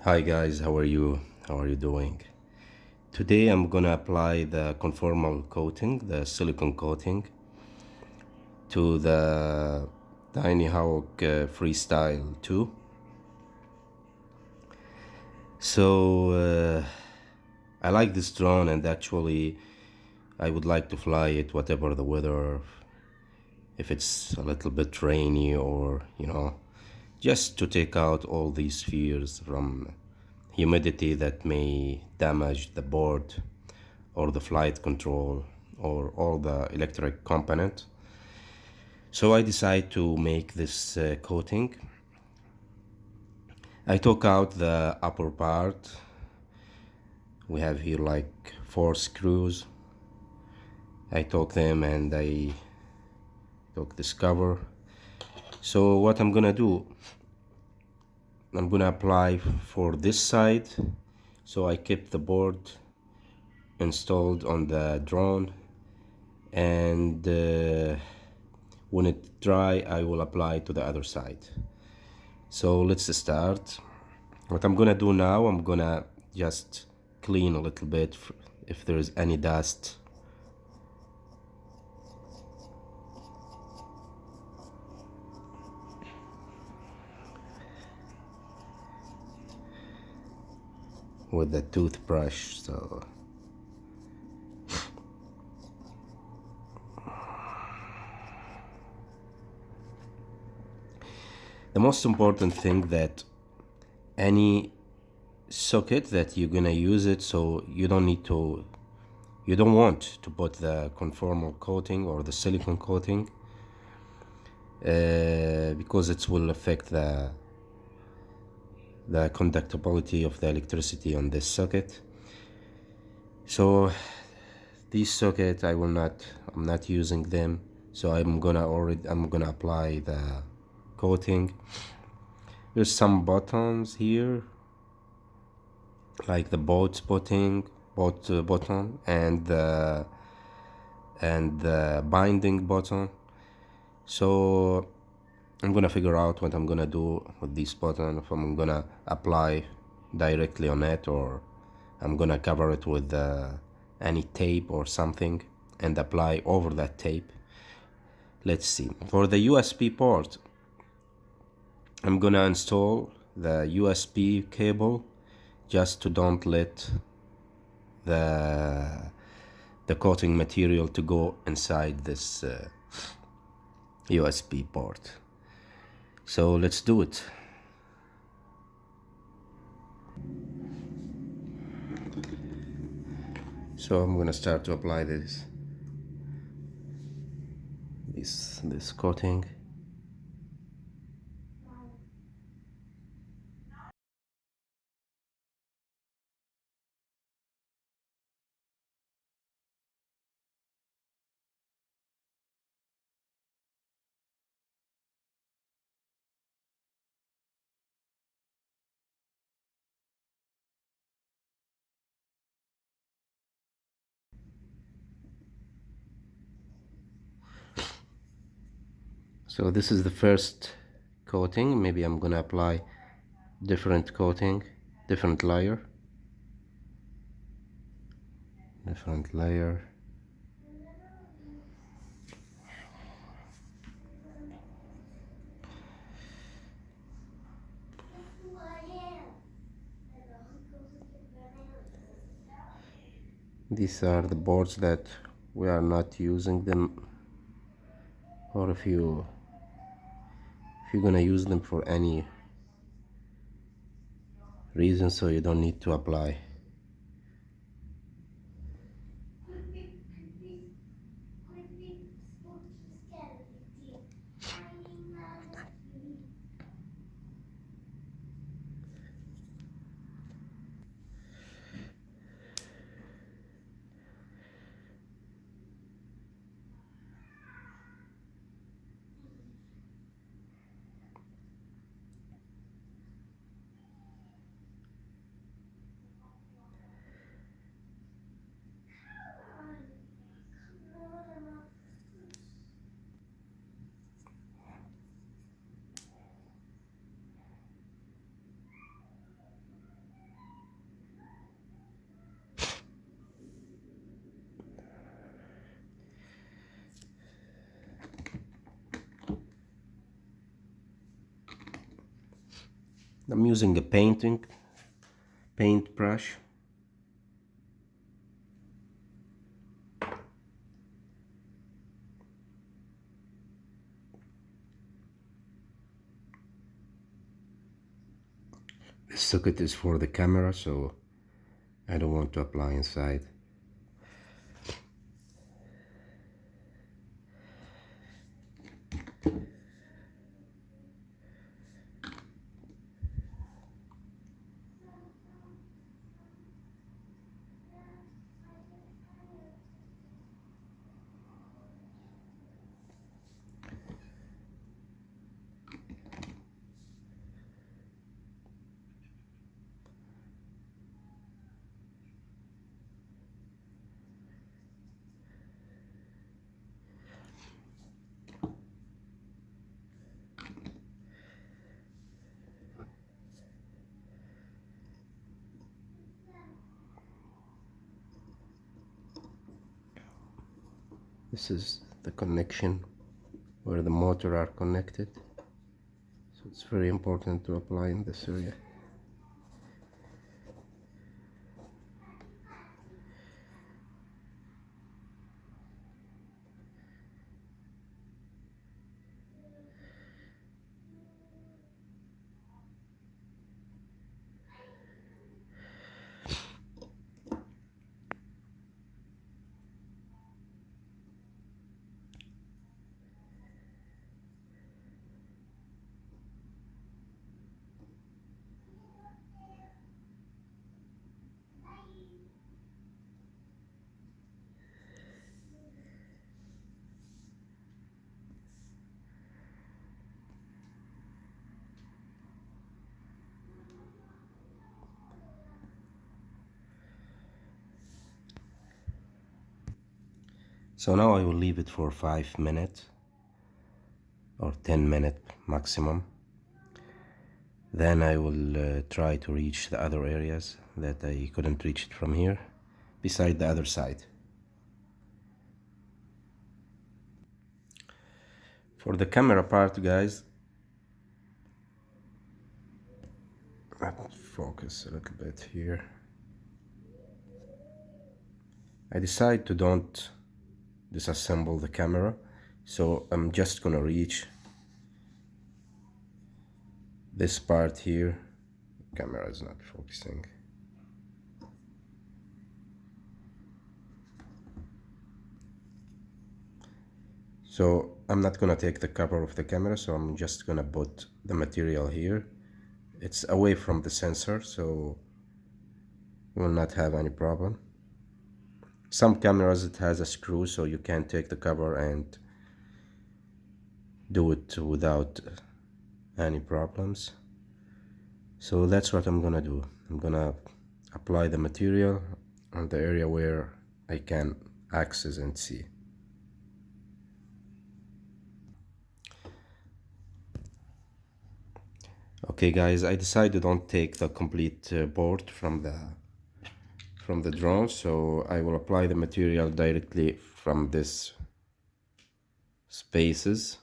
Hi guys, how are you? How are you doing? Today I'm gonna apply the conformal coating, the silicone coating, to the tinyhawk freestyle 2. So I like this drone, and actually I would like to fly it whatever the weather, if it's a little bit rainy, or just to take out all these fears from humidity that may damage the board or the flight control or all the electric component. So I decided to make this coating. I took out the upper part. We have here like 4 screws. I took them and I took this cover. So what I'm gonna do, I'm gonna apply for this side. So I kept the board installed on the drone, and when it dry I will apply to the other side. So let's start. What I'm gonna do now, I'm gonna just clean a little bit if there is any dust. With the toothbrush. So the most important thing, that any socket that you're gonna use it, so you don't want to put the conformal coating or the silicone coating, because it will affect the conductibility of the electricity on this socket. So these socket I'm not using them, so I'm gonna apply the coating. There's some buttons here, like the boat button and the binding button. So I'm gonna figure out what I'm gonna do with this button, if I'm gonna apply directly on it, or I'm gonna cover it with any tape or something and apply over that tape. Let's see. For the USB port, I'm gonna install the USB cable, just to don't let the coating material to go inside this USB port. So let's do it. So I'm gonna start to apply this coating. So this is the first coating. Maybe I'm gonna apply different coating, different layer. These are the boards that we are not using them, or if you're gonna use them for any reason, so you don't need to apply. I'm using a paint brush. This socket is for the camera, so I don't want to apply inside. This is the connection where the motor are connected, so it's very important to apply in this area. So now I will leave it for 5 minutes or 10 minutes maximum. Then I will try to reach the other areas that I couldn't reach it from here, beside the other side. For the camera part, guys, let's focus a little bit here. I decided to don't disassemble the camera, so I'm just gonna reach this part here. The camera is not focusing. So I'm not gonna take the cover of the camera, so I'm just gonna put the material here. It's away from the sensor, so you will not have any problem. Some cameras, it has a screw, so you can take the cover and do it without any problems. So that's what I'm gonna do. I'm gonna apply the material on the area where I can access and see. Okay guys, I decided to don't take the complete board from the drone, so I will apply the material directly from this spaces.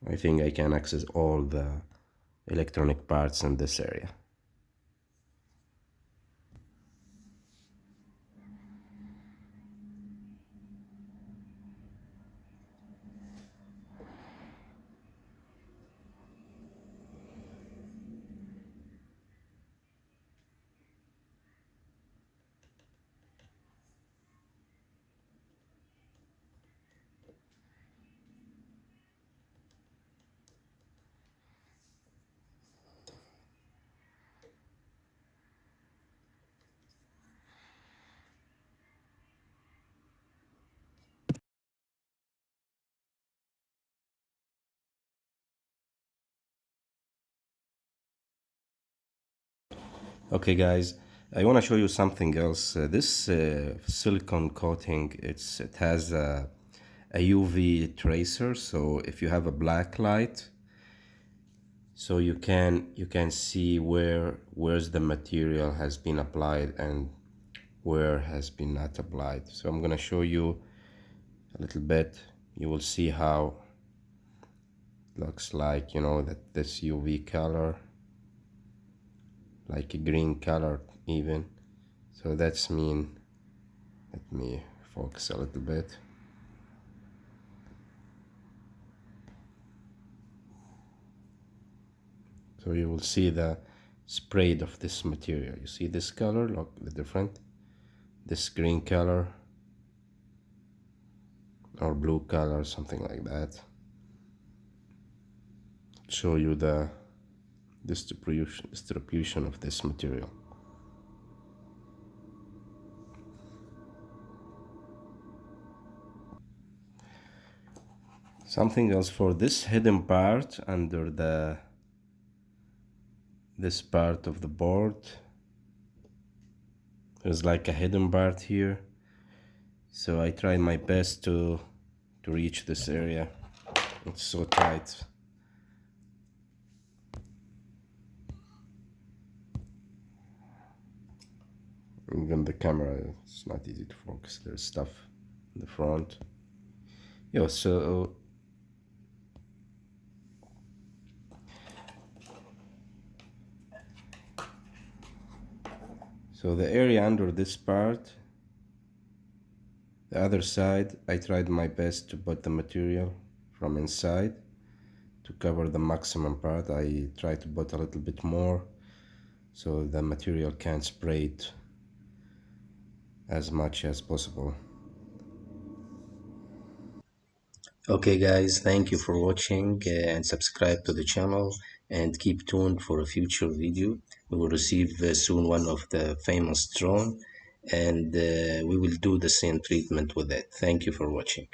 I think I can access all the electronic parts in this area. Okay guys, I want to show you something else. This silicone coating, it has a UV tracer, so if you have a black light, so you can see where's the material has been applied and where has been not applied. So I'm gonna show you a little bit. You will see how looks like, you know, that this UV color, like a green color even. So that's mean. Let me focus a little bit. So you will see the sprayed of this material. You see this color, look the different, this green color or blue color, something like that. Show you the distribution of this material. Something else for this hidden part under this part of the board, there's like a hidden part here. So I tried my best to reach this area. It's so tight. Even the camera, it's not easy to focus. There's stuff in the front. Yeah, so the area under this part, the other side, I tried my best to put the material from inside to cover the maximum part. I tried to put a little bit more so the material can spray it as much as possible. Okay guys, thank you for watching and subscribe to the channel and keep tuned for a future video. We will receive soon one of the famous drone and we will do the same treatment with it. Thank you for watching.